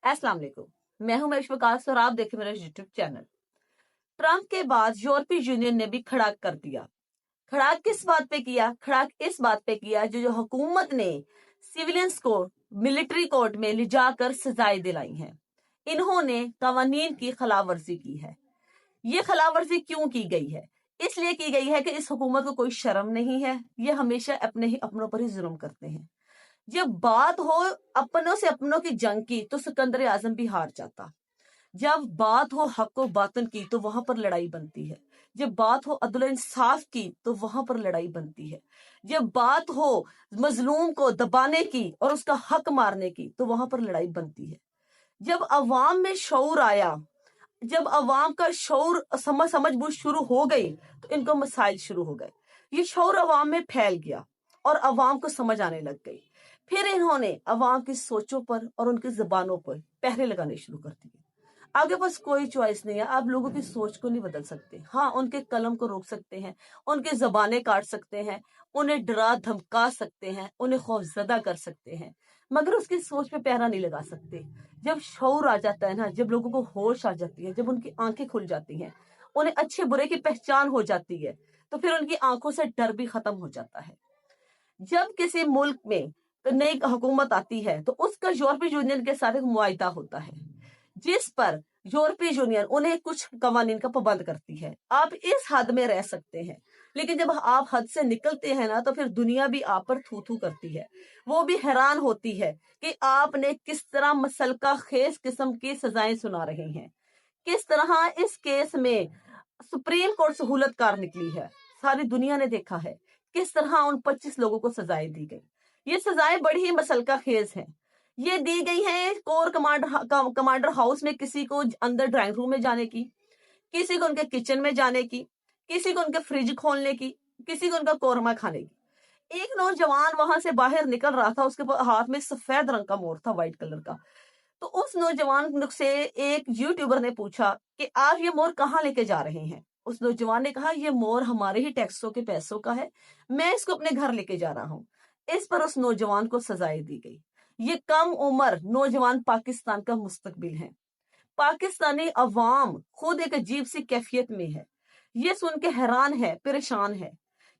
अस्सलाम वालेकुम। मैं हूं महेश वकास और आप देखें मेरा यूट्यूब चैनल। ट्रंप के बाद यूरोपीय यूनियन ने भी खड़ा कर दिया। खड़ा किस बात पे किया? खड़ा इस बात पे किया जो हुकूमत ने सिविलियंस को मिलिट्री कोर्ट में ले जाकर सजाएं दिलाई हैं। इन्होंने कवानीन की खिलाफवर्जी की है। ये खिलाफवर्जी क्यों की गई है? इसलिए की गई है कि इस हुकूमत को कोई शर्म नहीं है। ये हमेशा अपनों पर ही जुल्म करते हैं। जब बात हो अपनों से अपनों की जंग की तो सिकंदर आजम भी हार जाता। जब बात हो हक व बातन की तो वहां पर लड़ाई बनती है। जब बात हो अदल इंसाफ की तो वहां पर लड़ाई बनती है। जब बात हो मजलूम को दबाने की और उसका हक मारने की तो वहां पर लड़ाई बनती है। जब अवाम में शऊर आया, जब अवाम का शऊर समझ बूझ शुरू हो गई तो इनको मसाइल शुरू हो गए। ये शऊर अवाम में फैल गया और अवाम को समझ आने लग गई। फिर इन्होंने अवाम की सोचों पर और उनकी जबानों पर पहरे लगाने शुरू कर दिए। आपके पास कोई चॉइस नहीं है। आप लोगों की सोच को नहीं बदल सकते। हाँ, उनके कलम को रोक सकते हैं, उनके जबानें काट सकते हैं, उन्हें डरा धमका सकते हैं, उन्हें खौफजदा कर सकते हैं, मगर उसकी सोच पे पहरा नहीं लगा सकते। जब शऊर आ जाता है ना, जब लोगों को होश आ जाती है, जब उनकी आंखें खुल जाती हैं, उन्हें अच्छे बुरे की पहचान हो जाती है, तो फिर उनकी आंखों से डर भी खत्म हो जाता है। जब किसी मुल्क में नई हुकूमत आती है तो उसका यूरोपीय यूनियन के साथ एक मुआहिदा होता है जिस पर यूरोपीय यूनियन उन्हें कुछ कवानीन का पाबंद करती है। आप इस हद में रह सकते हैं, लेकिन जब आप हद से निकलते हैं ना तो फिर दुनिया भी आप पर थू थू करती है। वो भी हैरान होती है कि आपने किस तरह मसलका खेज किस्म की सजाएं सुना रहे हैं, किस तरह इस केस में सुप्रीम कोर्ट सहूलतकार निकली है। सारी दुनिया ने देखा है किस तरह उन 25 लोगों को सजाएं दी गई। ये सजाएं बड़ी ही मसलका खेज हैं। ये दी गई है कोर कमांडर हाउस में किसी को अंदर ड्राइंग रूम में जाने की, किसी को उनके किचन में जाने की, किसी को उनके फ्रिज खोलने की, किसी को उनका कोरमा खाने की। एक नौजवान वहां से बाहर निकल रहा था, उसके हाथ में सफेद रंग का मोर था, व्हाइट कलर का। तो उस नौजवान से एक यूट्यूबर ने पूछा कि आप ये मोर कहाँ लेके जा रहे हैं। उस नौजवान ने कहा ये मोर हमारे ही टैक्सों के पैसों का है, मैं इसको अपने घर लेके जा रहा हूं। इस पर उस नौजवान को सजाएं दी गई। ये कम उम्र नौजवान पाकिस्तान का मुस्तकबिल है। पाकिस्तानी अवाम खुद एक अजीब सी कैफियत में है। ये सुन के हैरान है, परेशान है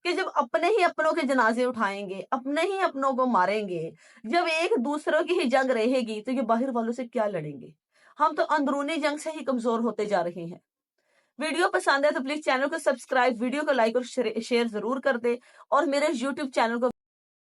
कि जब अपने ही अपनों के जनाजे उठाएंगे, अपने ही अपनों को मारेंगे, जब एक दूसरों की ही जंग रहेगी तो ये बाहर वालों से क्या लड़ेंगे। हम तो अंदरूनी जंग से ही कमजोर होते जा रहे हैं। वीडियो पसंद है तो प्लीज चैनल को सब्सक्राइब, वीडियो को लाइक और शेयर जरूर कर दे और मेरे यूट्यूब चैनल को